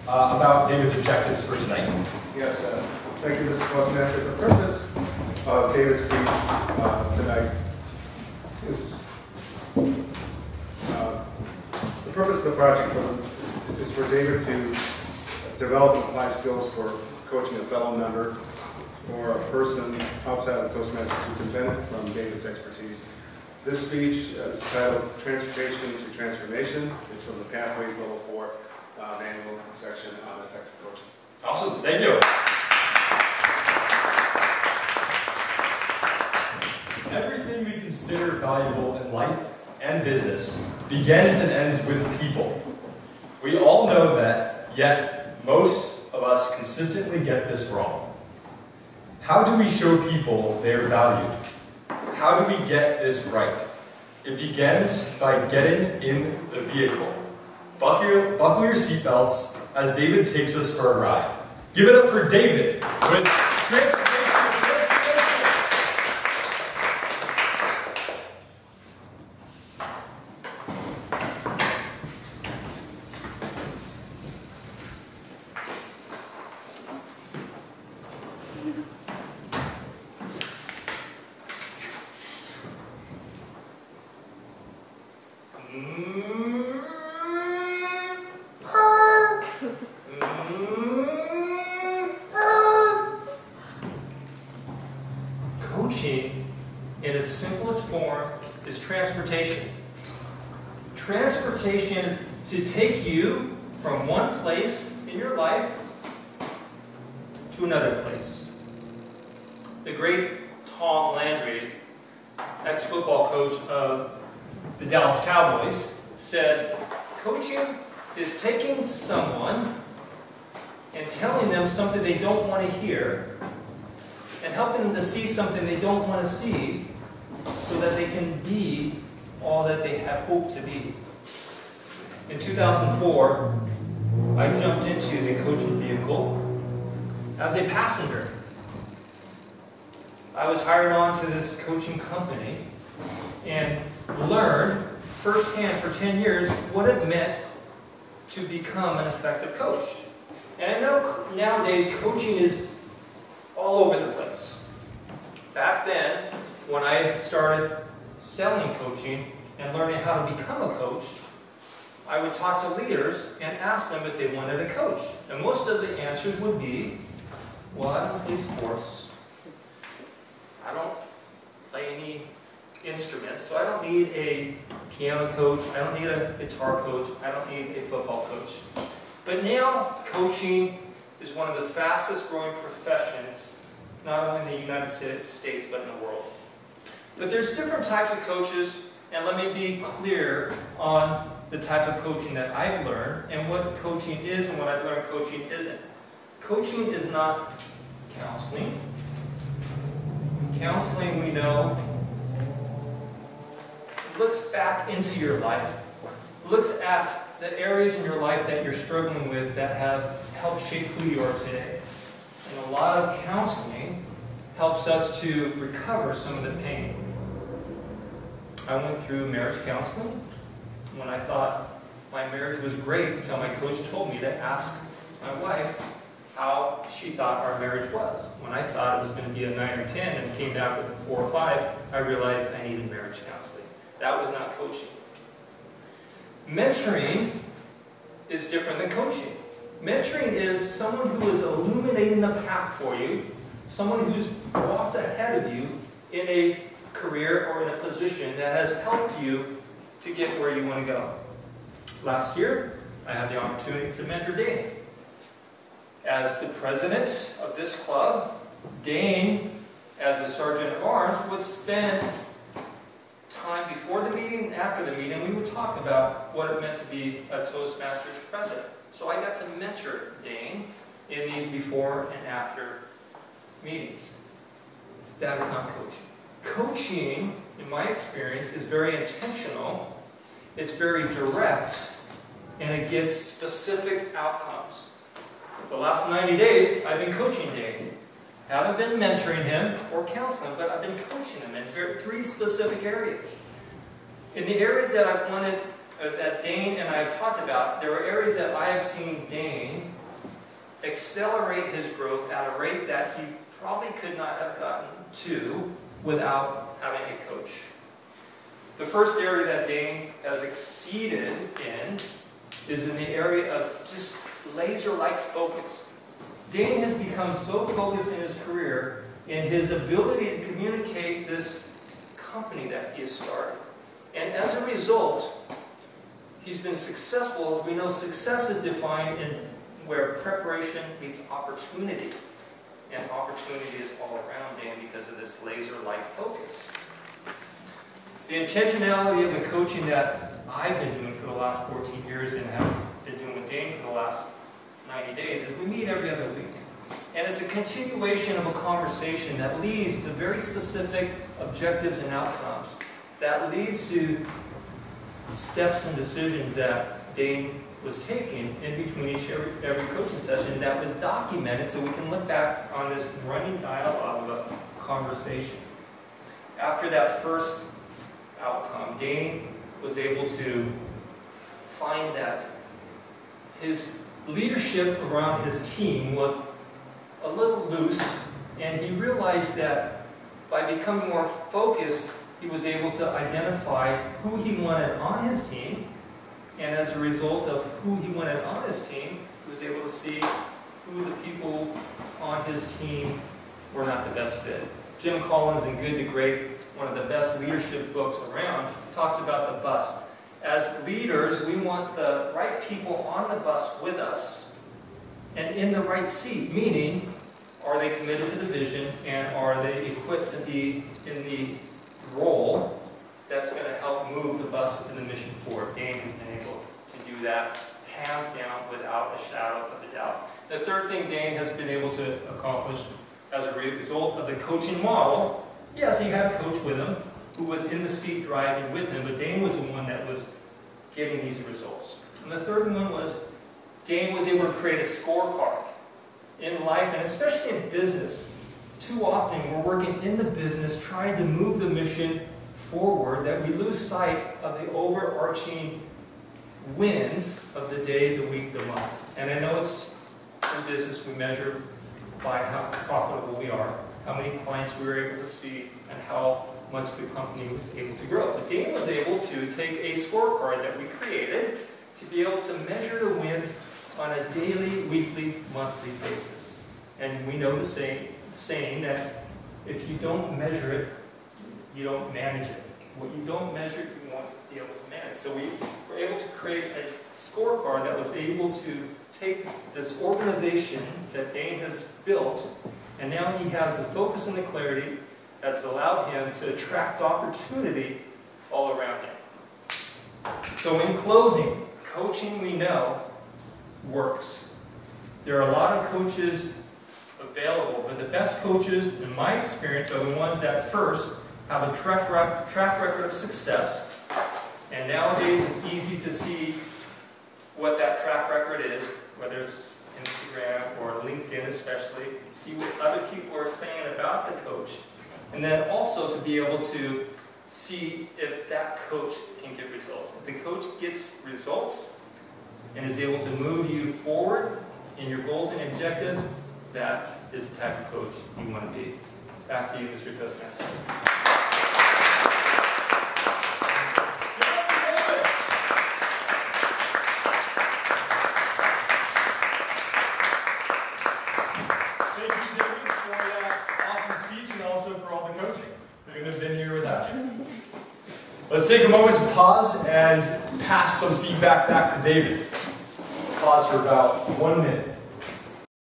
about David's objectives for tonight. Yes, thank you, Mr. Toastmaster. The purpose of David's speech tonight is the purpose of the project is for David to develop and apply skills for coaching a fellow member or a person outside of Toastmasters who can benefit from David's expertise. This speech is titled Transportation to Transformation. It's from the Pathways Level 4 manual section on effective coaching. Awesome, thank you. Everything we consider valuable in life and business begins and ends with people. We all know that, yet most of us consistently get this wrong. How do we show people they are valued? How do we get this right? It begins by getting in the vehicle. Buckle your seatbelts as David takes us for a ride. Give it up for David with Transportation. Coaching, in its simplest form, is transportation. Transportation is to take you from one place in your life to another place. The great Tom Landry, ex-football coach of the Dallas Cowboys, said, coaching is taking someone and telling them something they don't want to hear and helping them to see something they don't want to see so that they can be all that they have hoped to be. In 2004, I jumped into the coaching vehicle as a passenger. I was hired on to this coaching company and learned firsthand for 10 years what it meant to become an effective coach. And I know nowadays coaching is all over the place. Back then, when I started selling coaching and learning how to become a coach, I would talk to leaders and ask them if they wanted a coach. And most of the answers would be, well, I don't play sports. I don't play any instruments, so I don't need a piano coach. I don't need a guitar coach. I don't need a football coach. But now, coaching is one of the fastest growing professions, not only in the United States, but in the world. But there's different types of coaches, and let me be clear on the type of coaching that I've learned and what coaching is and what I've learned coaching isn't. Coaching is not counseling. Counseling, we know, looks back into your life, looks at the areas in your life that you're struggling with that have helped shape who you are today. And a lot of counseling helps us to recover some of the pain. I went through marriage counseling when I thought my marriage was great until my coach told me to ask my wife how she thought our marriage was. When I thought it was going to be a 9 or 10 and came back with a 4 or 5, I realized I needed marriage counseling. That was not coaching. Mentoring is different than coaching. Mentoring is someone who is illuminating the path for you, someone who's walked ahead of you in a career or in a position that has helped you to get where you want to go. Last year, I had the opportunity to mentor Dane. As the president of this club, Dane, as the sergeant of arms, would spend time before the meeting and after the meeting. We would talk about what it meant to be a Toastmasters president. So I got to mentor Dane in these before and after meetings. That is not coaching. Coaching, in my experience, is very intentional, it's very direct, and it gives specific outcomes. The last 90 days, I've been coaching Dane. Haven't been mentoring him or counseling, but I've been coaching him in 3 specific areas. In the areas that I wanted that Dane and I have talked about, there are areas that I have seen Dane accelerate his growth at a rate that he probably could not have gotten to without having a coach. The first area that Dane has exceeded in is in the area of just laser-like focus. Dane has become so focused in his career in his ability to communicate this company that he has started. And as a result, he's been successful. As we know, success is defined in where preparation meets opportunity. And opportunity is all around Dane because of this laser-like focus. The intentionality of the coaching that I've been doing for the last 14 years and have been doing with Dane for the last 90 days is we meet every other week. And it's a continuation of a conversation that leads to very specific objectives and outcomes. That leads to steps and decisions that Dane was taking in between every coaching session that was documented so we can look back on this running dialogue of a conversation. After that first outcome, Dane was able to find that his leadership around his team was a little loose, and he realized that by becoming more focused, he was able to identify who he wanted on his team, and as a result of who he wanted on his team, he was able to see who the people on his team were not the best fit. Jim Collins in Good to Great, one of the best leadership books around, talks about the bus. As leaders, we want the right people on the bus with us and in the right seat, meaning, are they committed to the vision and are they equipped to be in the role that's going to help move the bus to the mission forward. Dane has been able to do that hands down without a shadow of a doubt. The third thing Dane has been able to accomplish as a result of the coaching model, yes, he had a coach with him who was in the seat driving with him, but Dane was the one that was getting these results. And the third one was Dane was able to create a scorecard in life, and especially in business. Too often we're working in the business trying to move the mission forward that we lose sight of the overarching wins of the day, the week, the month. And I know it's in business we measure by how profitable we are, how many clients we were able to see, and how much the company was able to grow. But Dane was able to take a scorecard that we created to be able to measure the wins on a daily, weekly, monthly basis. And we know the saying that if you don't measure it, you don't manage it. What you don't measure, you won't be able to manage. So we were able to create a scorecard that was able to take this organization that Dane has built, and now he has the focus and the clarity that's allowed him to attract opportunity all around him. So in closing, coaching, we know, works. There are a lot of coaches available, but the best coaches, in my experience, are the ones that first have a track record of success, and nowadays it's easy to see what that track record is, whether it's Instagram or LinkedIn especially, see what other people are saying about the coach, and then also to be able to see if that coach can get results. If the coach gets results and is able to move you forward in your goals and objectives, that is the type of coach you want to be. Back to you, Mr. Toastmaster. Thank you, David, for that awesome speech and also for all the coaching. We couldn't have been here without you. Let's take a moment to pause and pass some feedback back to David. Pause for about 1 minute.